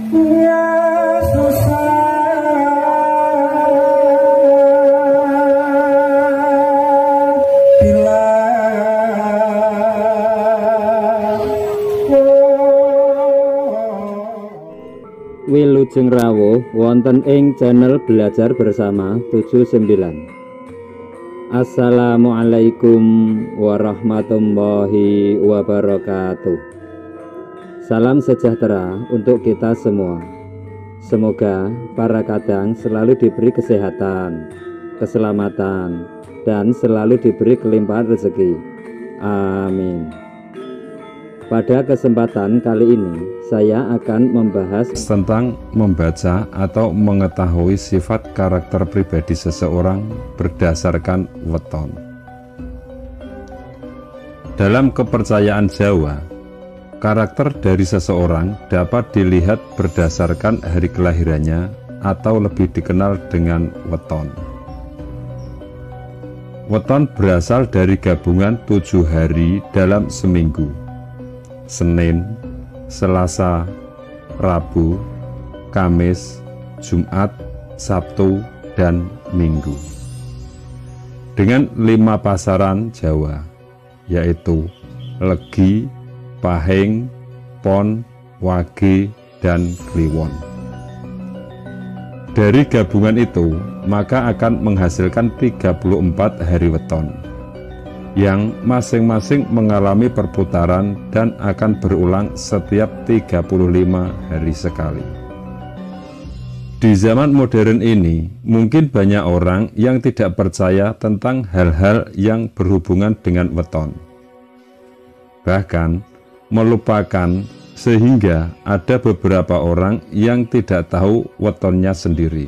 Wilujeng rawuh wonten ing channel Belajar Bersama 79. Assalamualaikum warahmatullahi wabarakatuh. Salam sejahtera untuk kita semua. Semoga para kadang selalu diberi kesehatan, keselamatan, dan selalu diberi kelimpahan rezeki. Amin. Pada kesempatan kali ini saya akan membahas tentang membaca atau mengetahui sifat karakter pribadi seseorang berdasarkan weton. Dalam kepercayaan Jawa, karakter dari seseorang dapat dilihat berdasarkan hari kelahirannya atau lebih dikenal dengan weton. Weton berasal dari gabungan 7 hari dalam seminggu: Senin, Selasa, Rabu, Kamis, Jumat, Sabtu, dan Minggu. Dengan 5 pasaran Jawa, yaitu Legi, Pahing, Pon, Wage, dan Kliwon. Dari gabungan itu, maka akan menghasilkan 34 hari weton, yang masing-masing mengalami perputaran dan akan berulang setiap 35 hari sekali. Di zaman modern ini, mungkin banyak orang yang tidak percaya tentang hal-hal yang berhubungan dengan weton. Bahkan, melupakan sehingga ada beberapa orang yang tidak tahu wetonnya sendiri.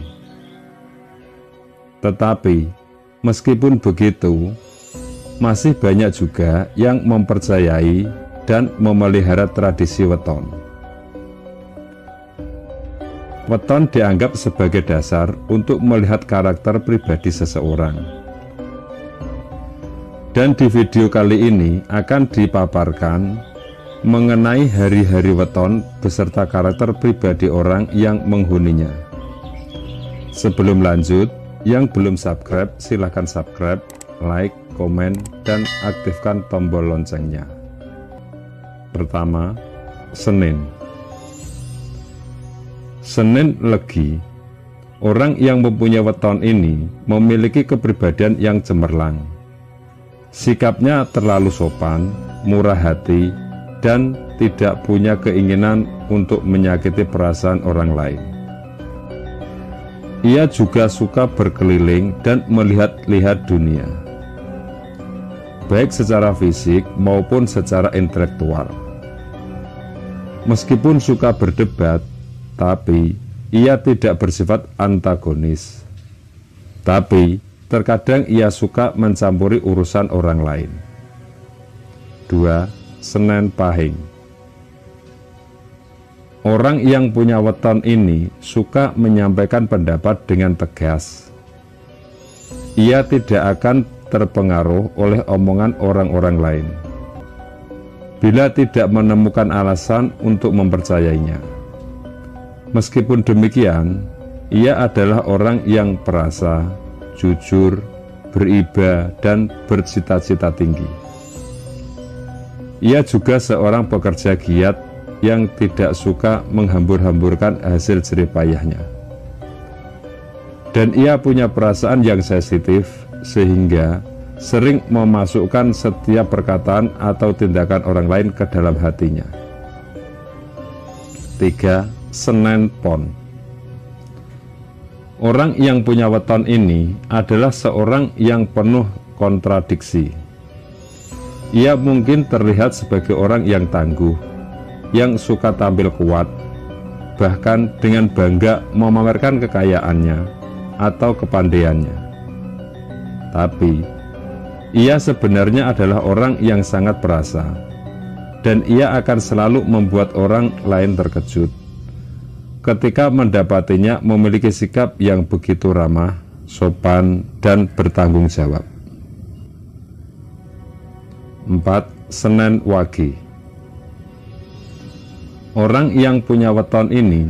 Tetapi, meskipun begitu, masih banyak juga yang mempercayai dan memelihara tradisi weton. Weton dianggap sebagai dasar untuk melihat karakter pribadi seseorang. Dan di video kali ini akan dipaparkan mengenai hari-hari weton beserta karakter pribadi orang yang menghuninya. Sebelum lanjut, yang belum subscribe silahkan subscribe, like, komen, dan aktifkan tombol loncengnya. Pertama, Senin. Senin Legi. Orang yang mempunyai weton ini memiliki kepribadian yang cemerlang. Sikapnya terlalu sopan, murah hati, dan tidak punya keinginan untuk menyakiti perasaan orang lain. Ia juga suka berkeliling dan melihat-lihat dunia, baik secara fisik maupun secara intelektual. Meskipun suka berdebat, tapi ia tidak bersifat antagonis. Tapi terkadang ia suka mencampuri urusan orang lain. 2. Senin Pahing. Orang yang punya weton ini suka menyampaikan pendapat dengan tegas. Ia tidak akan terpengaruh oleh omongan orang-orang lain bila tidak menemukan alasan untuk mempercayainya. Meskipun demikian, ia adalah orang yang perasa, jujur, beriba, dan bercita-cita tinggi. Ia juga seorang pekerja giat yang tidak suka menghambur-hamburkan hasil jerih payahnya. Dan ia punya perasaan yang sensitif, sehingga sering memasukkan setiap perkataan atau tindakan orang lain ke dalam hatinya. 3. Senin Pon. Orang yang punya weton ini adalah seorang yang penuh kontradiksi. Ia mungkin terlihat sebagai orang yang tangguh, yang suka tampil kuat, bahkan dengan bangga memamerkan kekayaannya atau kepandaiannya. Tapi, ia sebenarnya adalah orang yang sangat perasa, dan ia akan selalu membuat orang lain terkejut ketika mendapatinya memiliki sikap yang begitu ramah, sopan, dan bertanggung jawab. 4. Senin Wage. Orang yang punya weton ini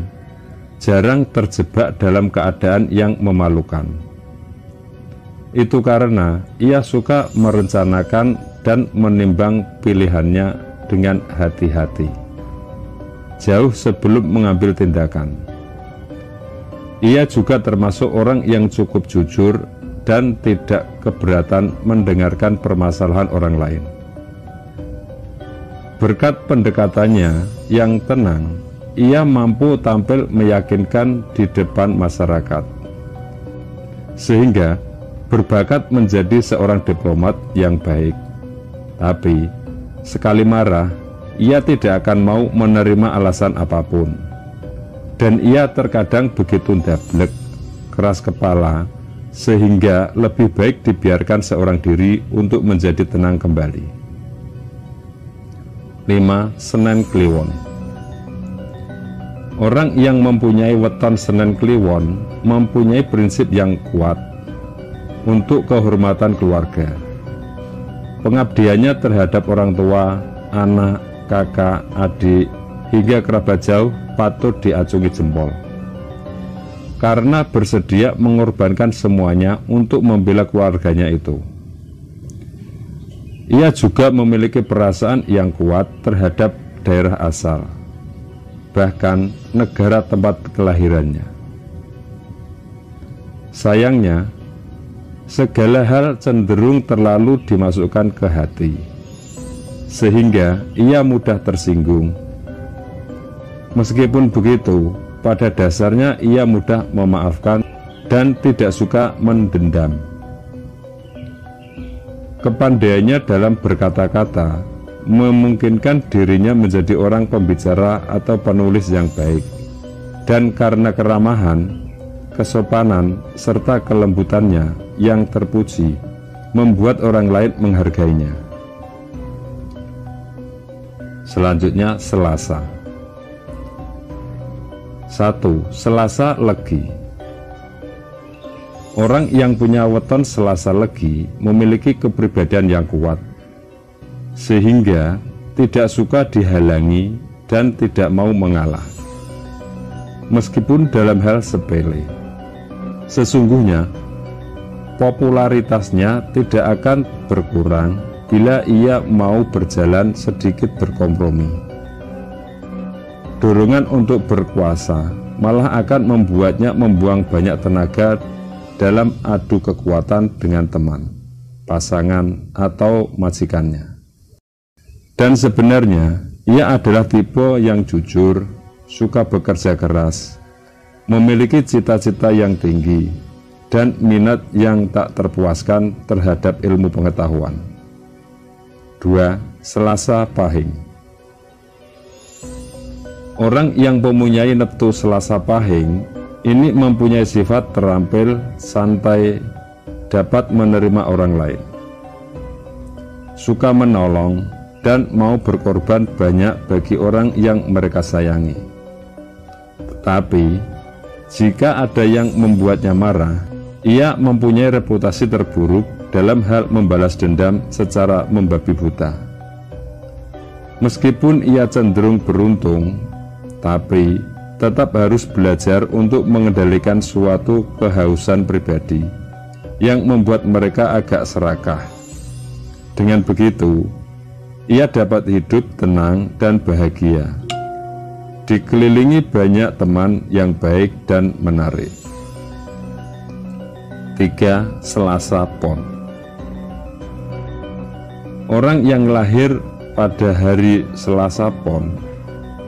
jarang terjebak dalam keadaan yang memalukan. Itu karena ia suka merencanakan dan menimbang pilihannya dengan hati-hati, jauh sebelum mengambil tindakan. Ia juga termasuk orang yang cukup jujur dan tidak keberatan mendengarkan permasalahan orang lain. Berkat pendekatannya yang tenang, ia mampu tampil meyakinkan di depan masyarakat, sehingga berbakat menjadi seorang diplomat yang baik. Tapi, sekali marah, ia tidak akan mau menerima alasan apapun. Dan ia terkadang begitu ndablek, keras kepala, sehingga lebih baik dibiarkan seorang diri untuk menjadi tenang kembali. 5. Senen Kliwon. Orang yang mempunyai weton Senen Kliwon mempunyai prinsip yang kuat untuk kehormatan keluarga. Pengabdiannya terhadap orang tua, anak, kakak, adik, hingga kerabat jauh patut diacungi jempol, karena bersedia mengorbankan semuanya untuk membela keluarganya itu. Ia juga memiliki perasaan yang kuat terhadap daerah asal, bahkan negara tempat kelahirannya. Sayangnya, segala hal cenderung terlalu dimasukkan ke hati, sehingga ia mudah tersinggung. Meskipun begitu, pada dasarnya ia mudah memaafkan dan tidak suka mendendam. Kepandaiannya dalam berkata-kata memungkinkan dirinya menjadi orang pembicara atau penulis yang baik, dan karena keramahan, kesopanan, serta kelembutannya yang terpuji, membuat orang lain menghargainya. Selanjutnya, Selasa. 1. Selasa Legi. Orang yang punya weton Selasa Legi memiliki kepribadian yang kuat, sehingga tidak suka dihalangi dan tidak mau mengalah, meskipun dalam hal sepele. Sesungguhnya, popularitasnya tidak akan berkurang bila ia mau berjalan sedikit berkompromi. Dorongan untuk berkuasa malah akan membuatnya membuang banyak tenaga dalam adu kekuatan dengan teman, pasangan, atau majikannya. Dan sebenarnya, ia adalah tipe yang jujur, suka bekerja keras, memiliki cita-cita yang tinggi, dan minat yang tak terpuaskan terhadap ilmu pengetahuan. 2. Selasa Pahing. Orang yang mempunyai neptu Selasa Pahing ini mempunyai sifat terampil, santai, dapat menerima orang lain, suka menolong, dan mau berkorban banyak bagi orang yang mereka sayangi. Tetapi, jika ada yang membuatnya marah, ia mempunyai reputasi terburuk dalam hal membalas dendam secara membabi buta. Meskipun ia cenderung beruntung, tapi tetap harus belajar untuk mengendalikan suatu kehausan pribadi yang membuat mereka agak serakah. Dengan begitu, ia dapat hidup tenang dan bahagia, dikelilingi banyak teman yang baik dan menarik. 3. Selasa Pon. Orang yang lahir pada hari Selasa Pon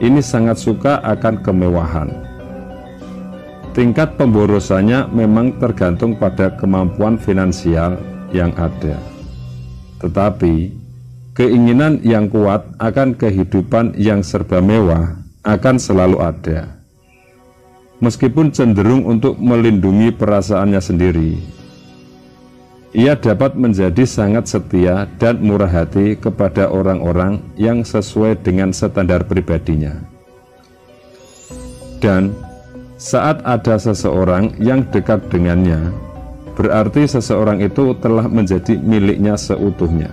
ini sangat suka akan kemewahan. Tingkat pemborosannya memang tergantung pada kemampuan finansial yang ada, tetapi keinginan yang kuat akan kehidupan yang serba mewah akan selalu ada. Meskipun cenderung untuk melindungi perasaannya sendiri, ia dapat menjadi sangat setia dan murah hati kepada orang-orang yang sesuai dengan standar pribadinya. Dan saat ada seseorang yang dekat dengannya, berarti seseorang itu telah menjadi miliknya seutuhnya.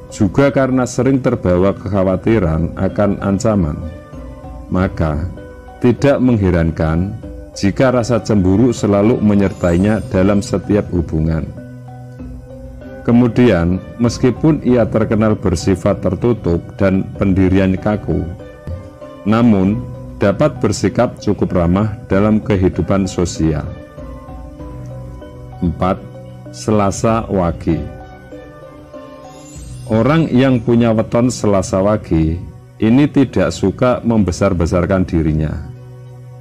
Juga karena sering terbawa kekhawatiran akan ancaman, maka Tidak mengherankan jika rasa cemburu selalu menyertainya dalam setiap hubungan. Kemudian, meskipun ia terkenal bersifat tertutup dan pendirian kaku, namun dapat bersikap cukup ramah dalam kehidupan sosial. 4. Selasa Wage. Orang yang punya weton Selasa Wage ini tidak suka membesar-besarkan dirinya.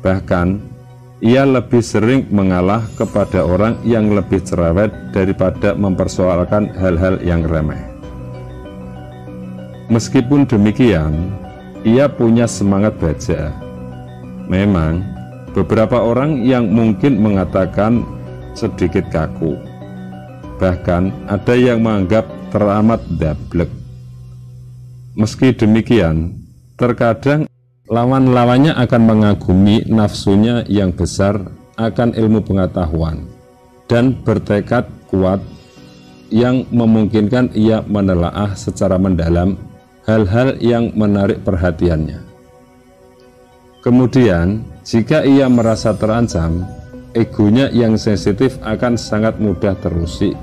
Bahkan, ia lebih sering mengalah kepada orang yang lebih cerewet daripada mempersoalkan hal-hal yang remeh. Meskipun demikian, ia punya semangat baja. Memang, beberapa orang yang mungkin mengatakan sedikit kaku. Bahkan, ada yang menganggap teramat dablek. Meski demikian, terkadang lawan-lawannya akan mengagumi nafsunya yang besar akan ilmu pengetahuan dan bertekad kuat yang memungkinkan ia menelaah secara mendalam hal-hal yang menarik perhatiannya. Kemudian, jika ia merasa terancam, egonya yang sensitif akan sangat mudah terusik,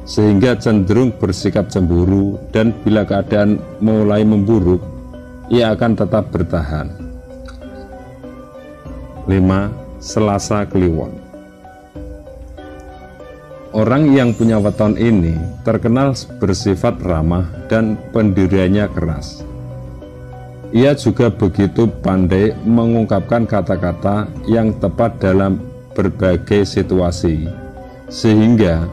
sehingga cenderung bersikap cemburu, dan bila keadaan mulai memburuk, ia akan tetap bertahan. 5. Selasa Kliwon. Orang yang punya weton ini terkenal bersifat ramah dan pendiriannya keras. Ia juga begitu pandai mengungkapkan kata-kata yang tepat dalam berbagai situasi, sehingga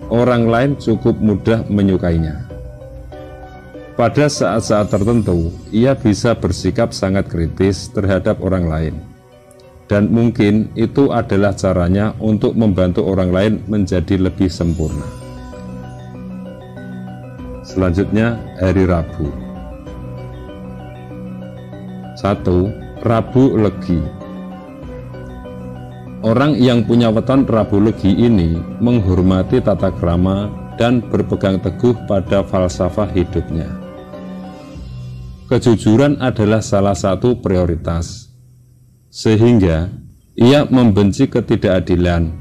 orang lain cukup mudah menyukainya. Pada saat-saat tertentu, ia bisa bersikap sangat kritis terhadap orang lain, dan mungkin itu adalah caranya untuk membantu orang lain menjadi lebih sempurna. Selanjutnya, hari Rabu. 1. Rabu Legi. Orang yang punya weton Rabu Legi ini menghormati tata krama dan berpegang teguh pada falsafah hidupnya. Kejujuran adalah salah satu prioritas, sehingga ia membenci ketidakadilan.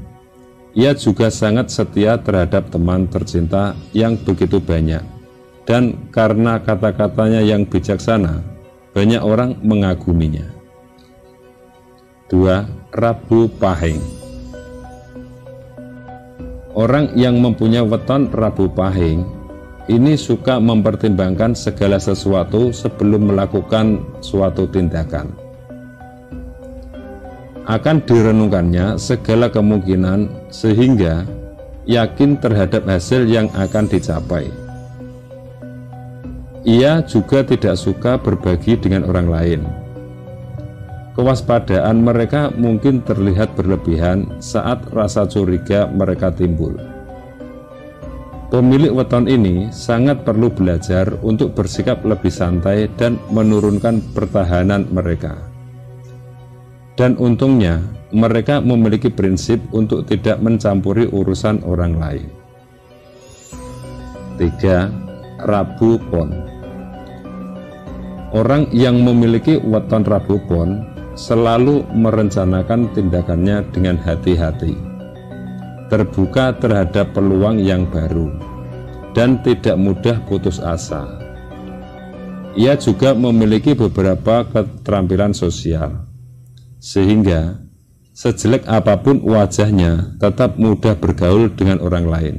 Ia juga sangat setia terhadap teman tercinta yang begitu banyak, dan karena kata-katanya yang bijaksana, banyak orang mengaguminya. 2. Rabu Pahing. Orang yang mempunyai weton Rabu Pahing ini suka mempertimbangkan segala sesuatu sebelum melakukan suatu tindakan. Akan direnungkannya segala kemungkinan sehingga yakin terhadap hasil yang akan dicapai. Ia juga tidak suka berbagi dengan orang lain. Kewaspadaan mereka mungkin terlihat berlebihan saat rasa curiga mereka timbul. Pemilik weton ini sangat perlu belajar untuk bersikap lebih santai dan menurunkan pertahanan mereka. Dan untungnya, mereka memiliki prinsip untuk tidak mencampuri urusan orang lain. 3. Rabu Pon. Orang yang memiliki weton Rabu Pon selalu merencanakan tindakannya dengan hati-hati, terbuka terhadap peluang yang baru, dan tidak mudah putus asa. Ia juga memiliki beberapa keterampilan sosial, sehingga sejelek apapun wajahnya tetap mudah bergaul dengan orang lain.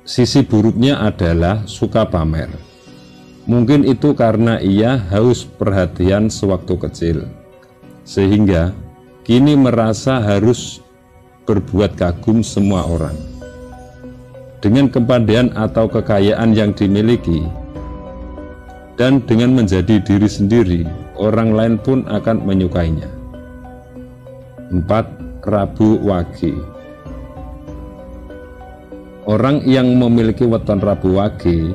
Sisi buruknya adalah suka pamer. Mungkin itu karena ia haus perhatian sewaktu kecil, sehingga kini merasa harus berbuat kagum semua orang. Dengan kepandaian atau kekayaan yang dimiliki, dan dengan menjadi diri sendiri, orang lain pun akan menyukainya. 4. Rabu Wage. Orang yang memiliki weton Rabu Wage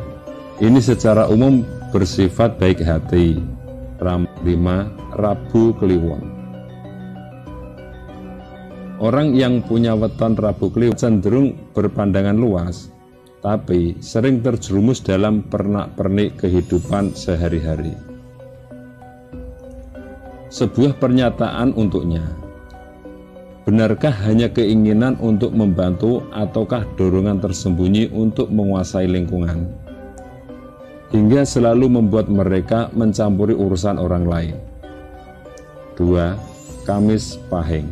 ini secara umum bersifat baik hati. 5. Rabu Kliwon. Orang yang punya weton Rabu Kliwon cenderung berpandangan luas, tapi sering terjerumus dalam pernak-pernik kehidupan sehari-hari. sebuah pernyataan untuknya. Benarkah hanya keinginan untuk membantu ataukah dorongan tersembunyi untuk menguasai lingkungan, hingga selalu membuat mereka mencampuri urusan orang lain? 2. Kamis pahing.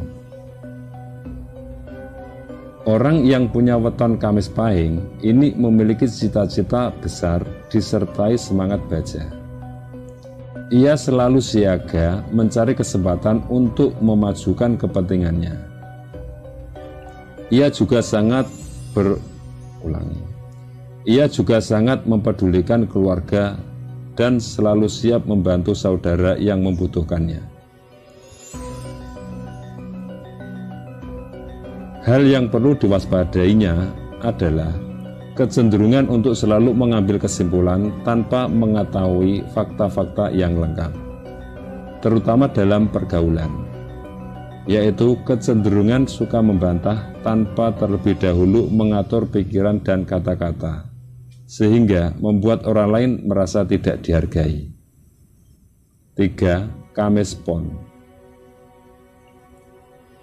Orang yang punya weton kamis pahing ini memiliki cita-cita besar disertai semangat baja. Ia selalu siaga mencari kesempatan untuk memajukan kepentingannya. Ia juga sangat mempedulikan keluarga dan selalu siap membantu saudara yang membutuhkannya. Hal yang perlu diwaspadainya adalah kecenderungan untuk selalu mengambil kesimpulan tanpa mengetahui fakta-fakta yang lengkap, terutama dalam pergaulan, yaitu kecenderungan suka membantah tanpa terlebih dahulu mengatur pikiran dan kata-kata, sehingga membuat orang lain merasa tidak dihargai. 3. Kamis pon.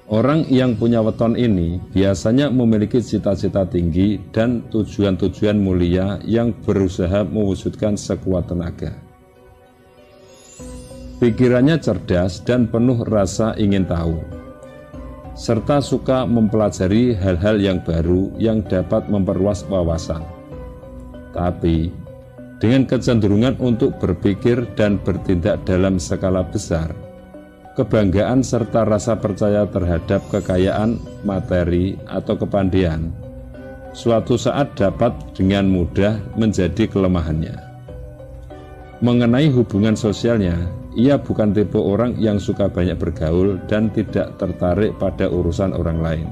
Orang yang punya weton ini biasanya memiliki cita-cita tinggi dan tujuan-tujuan mulia yang berusaha mewujudkan sekuat tenaga. Pikirannya cerdas dan penuh rasa ingin tahu, serta suka mempelajari hal-hal yang baru yang dapat memperluas wawasan. Tapi, dengan kecenderungan untuk berpikir dan bertindak dalam skala besar, kebanggaan serta rasa percaya terhadap kekayaan materi atau kepandaian suatu saat dapat dengan mudah menjadi kelemahannya. Mengenai hubungan sosialnya, ia bukan tipe orang yang suka banyak bergaul dan tidak tertarik pada urusan orang lain.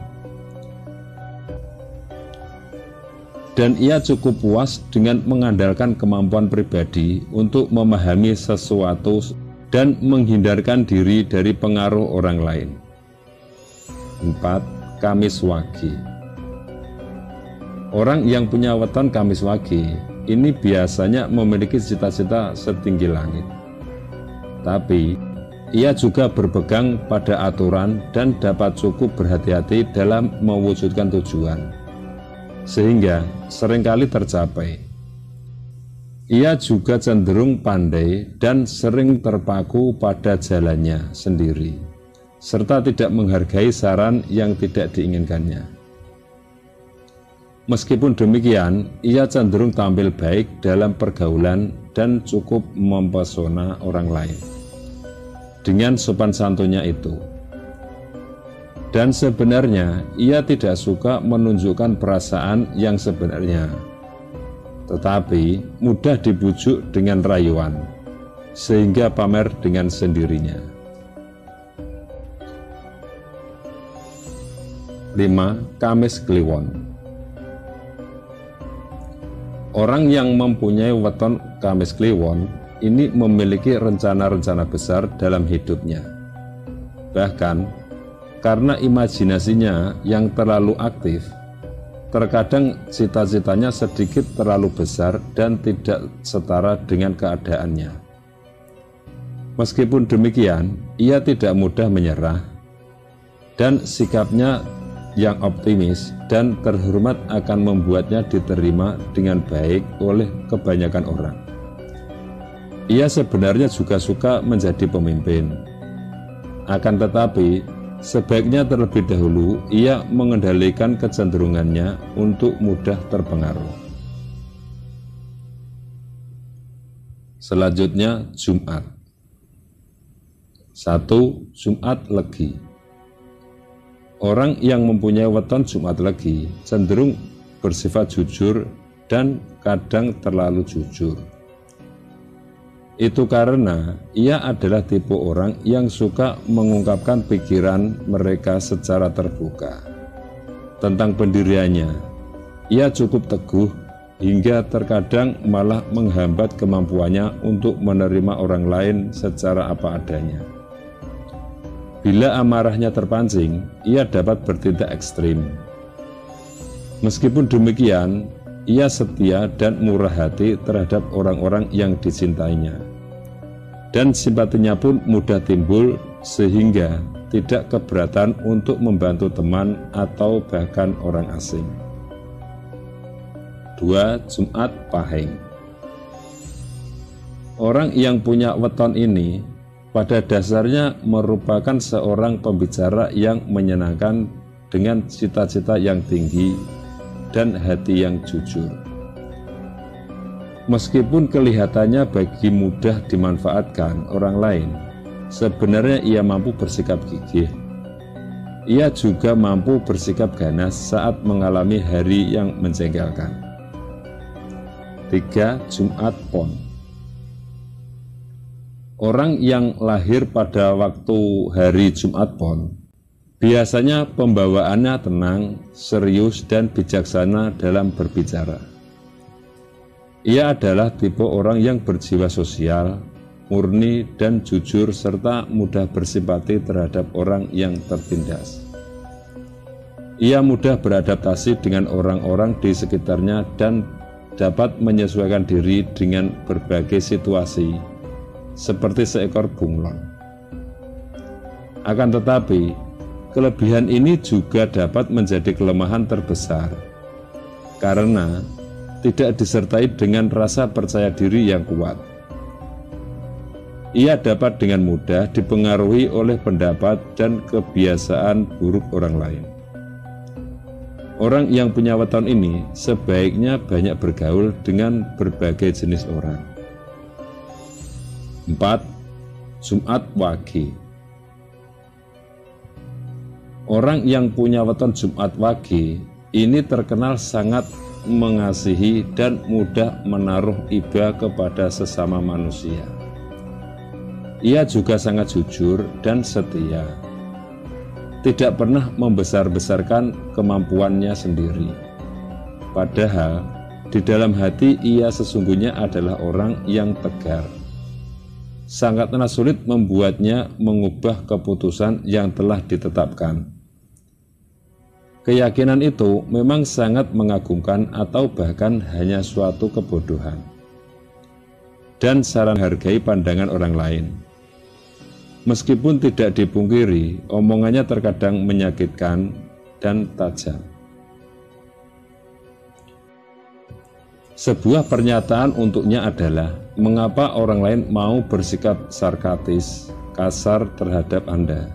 Dan ia cukup puas dengan mengandalkan kemampuan pribadi untuk memahami sesuatu dan menghindarkan diri dari pengaruh orang lain. 4. Kamis wage. Orang yang punya weton kamis wage ini biasanya memiliki cita-cita setinggi langit. Tapi, ia juga berpegang pada aturan dan dapat cukup berhati-hati dalam mewujudkan tujuan, sehingga seringkali tercapai. Ia juga cenderung pandai dan sering terpaku pada jalannya sendiri, serta tidak menghargai saran yang tidak diinginkannya. Meskipun demikian, ia cenderung tampil baik dalam pergaulan dan cukup mempesona orang lain dengan sopan santunnya itu. Dan sebenarnya, ia tidak suka menunjukkan perasaan yang sebenarnya, tetapi mudah dibujuk dengan rayuan, sehingga pamer dengan sendirinya. 5. Kamis kliwon. Orang yang mempunyai weton kamis kliwon ini memiliki rencana-rencana besar dalam hidupnya. Bahkan, karena imajinasinya yang terlalu aktif, terkadang cita-citanya sedikit terlalu besar dan tidak setara dengan keadaannya. Meskipun demikian, ia tidak mudah menyerah, dan sikapnya yang optimis dan terhormat akan membuatnya diterima dengan baik oleh kebanyakan orang. Ia sebenarnya juga suka menjadi pemimpin. Akan tetapi, sebaiknya terlebih dahulu ia mengendalikan kecenderungannya untuk mudah terpengaruh. Selanjutnya, Jumat. 1. Jumat Legi. Orang yang mempunyai weton Jumat Legi cenderung bersifat jujur dan kadang terlalu jujur. Itu karena ia adalah tipe orang yang suka mengungkapkan pikiran mereka secara terbuka. Tentang pendiriannya, ia cukup teguh hingga terkadang malah menghambat kemampuannya untuk menerima orang lain secara apa adanya. Bila amarahnya terpancing, ia dapat bertindak ekstrim. Meskipun demikian, ia setia dan murah hati terhadap orang-orang yang dicintainya. dan simpatinya pun mudah timbul sehingga tidak keberatan untuk membantu teman atau bahkan orang asing. 2. Jumat Pahing. Orang yang punya weton ini pada dasarnya merupakan seorang pembicara yang menyenangkan dengan cita-cita yang tinggi dan hati yang jujur. Meskipun kelihatannya bagi mudah dimanfaatkan orang lain, sebenarnya ia mampu bersikap gigih. Ia juga mampu bersikap ganas saat mengalami hari yang menjengkelkan. 3. Jumat Pon. Orang yang lahir pada waktu hari Jumat Pon biasanya pembawaannya tenang, serius, dan bijaksana dalam berbicara. Ia adalah tipe orang yang berjiwa sosial, murni dan jujur, serta mudah bersimpati terhadap orang yang tertindas. Ia mudah beradaptasi dengan orang-orang di sekitarnya dan dapat menyesuaikan diri dengan berbagai situasi, seperti seekor bunglon. Akan tetapi, kelebihan ini juga dapat menjadi kelemahan terbesar, karena tidak disertai dengan rasa percaya diri yang kuat. Ia dapat dengan mudah dipengaruhi oleh pendapat dan kebiasaan buruk orang lain. Orang yang punya weton ini sebaiknya banyak bergaul dengan berbagai jenis orang. 4. Jumat Wage. Orang yang punya weton Jumat Wage ini terkenal sangat mengasihi dan mudah menaruh iba kepada sesama manusia. Ia juga sangat jujur dan setia, tidak pernah membesar-besarkan kemampuannya sendiri. Padahal di dalam hati ia sesungguhnya adalah orang yang tegar. Sangatlah sulit membuatnya mengubah keputusan yang telah ditetapkan. Keyakinan itu memang sangat mengagumkan atau bahkan hanya suatu kebodohan, dan saran hargai pandangan orang lain. Meskipun tidak dipungkiri, omongannya terkadang menyakitkan dan tajam. Sebuah pernyataan untuknya adalah, mengapa orang lain mau bersikap sarkastis, kasar terhadap Anda?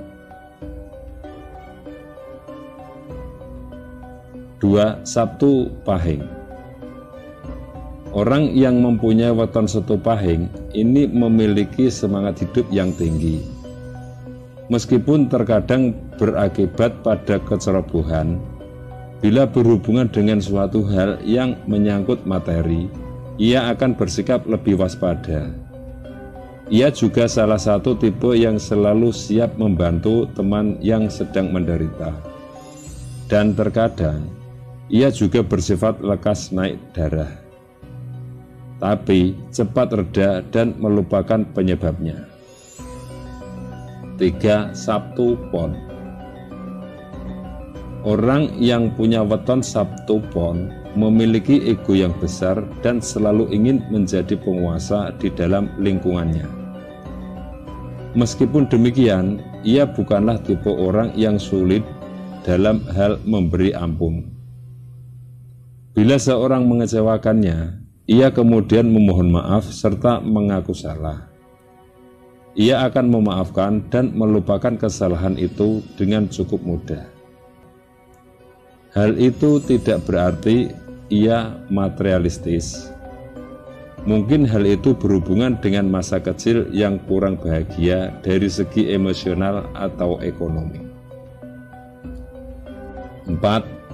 2. Sabtu Pahing. Orang yang mempunyai weton Sabtu Pahing ini memiliki semangat hidup yang tinggi. Meskipun terkadang berakibat pada kecerobohan, bila berhubungan dengan suatu hal yang menyangkut materi, ia akan bersikap lebih waspada. Ia juga salah satu tipe yang selalu siap membantu teman yang sedang menderita. Dan terkadang, ia juga bersifat lekas naik darah, tapi cepat reda dan melupakan penyebabnya. 3. Sabtu Pon. Orang yang punya weton Sabtu Pon memiliki ego yang besar dan selalu ingin menjadi penguasa di dalam lingkungannya. Meskipun demikian, ia bukanlah tipe orang yang sulit dalam hal memberi ampun. Bila seorang mengecewakannya, ia kemudian memohon maaf serta mengaku salah. Ia akan memaafkan dan melupakan kesalahan itu dengan cukup mudah. Hal itu tidak berarti ia materialistis. Mungkin hal itu berhubungan dengan masa kecil yang kurang bahagia dari segi emosional atau ekonomi. 4.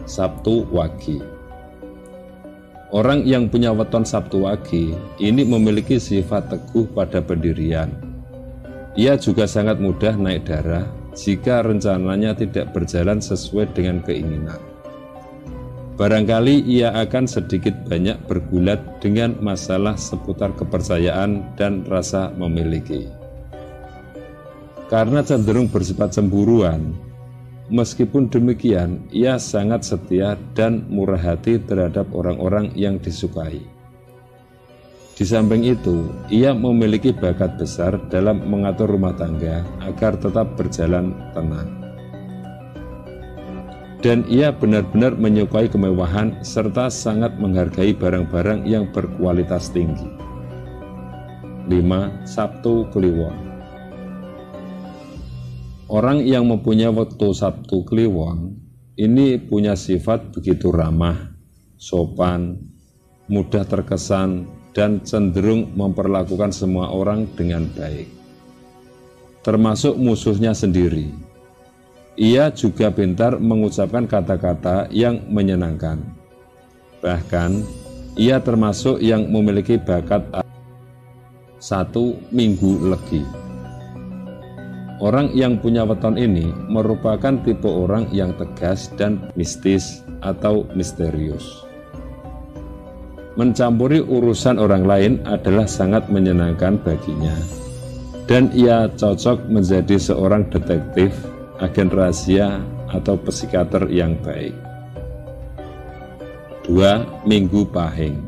Sabtu Wage. Orang yang punya weton Sabtu Wage ini memiliki sifat teguh pada pendirian. Ia juga sangat mudah naik darah jika rencananya tidak berjalan sesuai dengan keinginan. Barangkali ia akan sedikit banyak bergulat dengan masalah seputar kepercayaan dan rasa memiliki. Karena cenderung bersifat cemburuan, meskipun demikian, ia sangat setia dan murah hati terhadap orang-orang yang disukai. Di samping itu, ia memiliki bakat besar dalam mengatur rumah tangga agar tetap berjalan tenang. Dan ia benar-benar menyukai kemewahan serta sangat menghargai barang-barang yang berkualitas tinggi. 5. Sabtu Kliwon. Orang yang mempunyai waktu Sabtu Kliwon ini punya sifat begitu ramah, sopan, mudah terkesan, dan cenderung memperlakukan semua orang dengan baik, termasuk musuhnya sendiri. Ia juga pintar mengucapkan kata-kata yang menyenangkan. Bahkan, ia termasuk yang memiliki bakat 1. Minggu Legi. Orang yang punya weton ini merupakan tipe orang yang tegas dan mistis atau misterius. Mencampuri urusan orang lain adalah sangat menyenangkan baginya, dan ia cocok menjadi seorang detektif, agen rahasia, atau psikiater yang baik. 2. Minggu Pahing.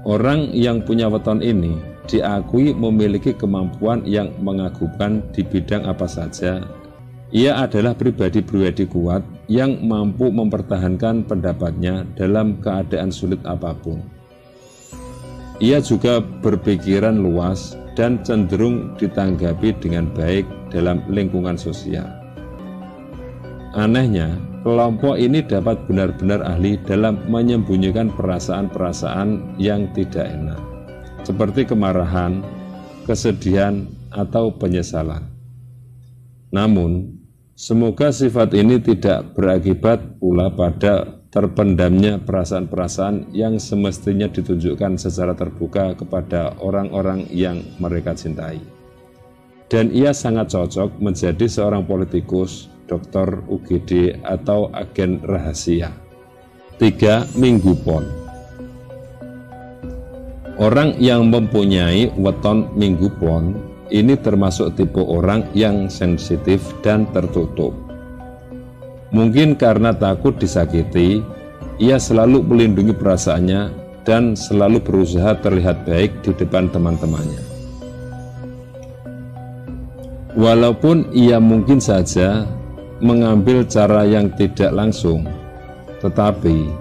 Orang yang punya weton ini diakui memiliki kemampuan yang mengagumkan di bidang apa saja. Ia adalah pribadi-pribadi kuat yang mampu mempertahankan pendapatnya dalam keadaan sulit apapun. Ia juga berpikiran luas dan cenderung ditanggapi dengan baik dalam lingkungan sosial. Anehnya, kelompok ini dapat benar-benar ahli dalam menyembunyikan perasaan-perasaan yang tidak enak, seperti kemarahan, kesedihan, atau penyesalan. Namun, semoga sifat ini tidak berakibat pula pada terpendamnya perasaan-perasaan yang semestinya ditunjukkan secara terbuka kepada orang-orang yang mereka cintai. Dan ia sangat cocok menjadi seorang politikus, dokter UGD, atau agen rahasia. 3. Minggu Pon. Orang yang mempunyai weton Minggu Pon ini termasuk tipe orang yang sensitif dan tertutup. Mungkin karena takut disakiti, ia selalu melindungi perasaannya dan selalu berusaha terlihat baik di depan teman-temannya. Walaupun ia mungkin saja mengambil cara yang tidak langsung, tetapi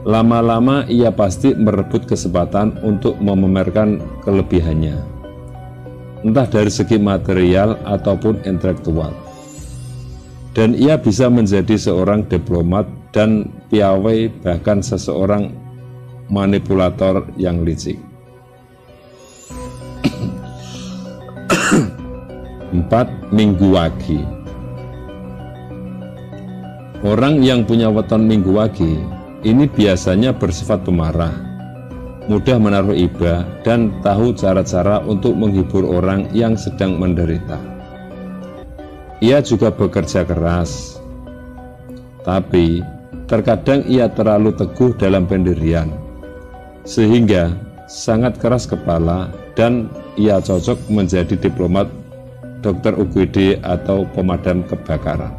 lama-lama ia pasti merebut kesempatan untuk memamerkan kelebihannya, entah dari segi material ataupun intelektual. Dan ia bisa menjadi seorang diplomat dan piawai, bahkan seseorang manipulator yang licik. 4. Minggu Wage. Orang yang punya weton Minggu Wage ini biasanya bersifat pemarah, mudah menaruh iba, dan tahu cara-cara untuk menghibur orang yang sedang menderita. Ia juga bekerja keras, tapi terkadang ia terlalu teguh dalam pendirian, sehingga sangat keras kepala, dan ia cocok menjadi diplomat, dokter UGD, atau pemadam kebakaran.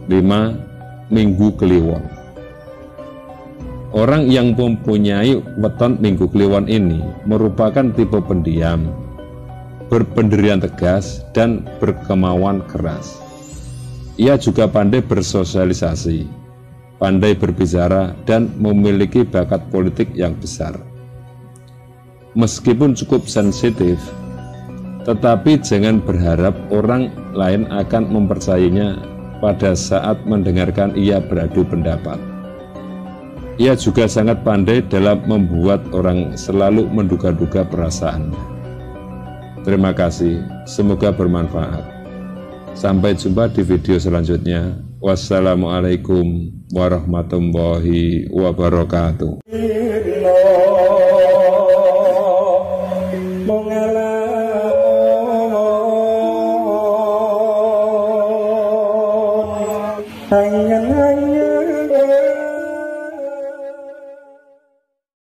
5. Minggu Kliwon. Orang yang mempunyai weton Minggu Kliwon ini merupakan tipe pendiam, berpendirian tegas, dan berkemauan keras. Ia juga pandai bersosialisasi, pandai berbicara, dan memiliki bakat politik yang besar. Meskipun cukup sensitif, tetapi jangan berharap orang lain akan mempercayainya pada saat mendengarkan ia beradu pendapat. Ia juga sangat pandai dalam membuat orang selalu menduga-duga perasaannya. Terima kasih, semoga bermanfaat. Sampai jumpa di video selanjutnya. Wassalamualaikum warahmatullahi wabarakatuh. Hanya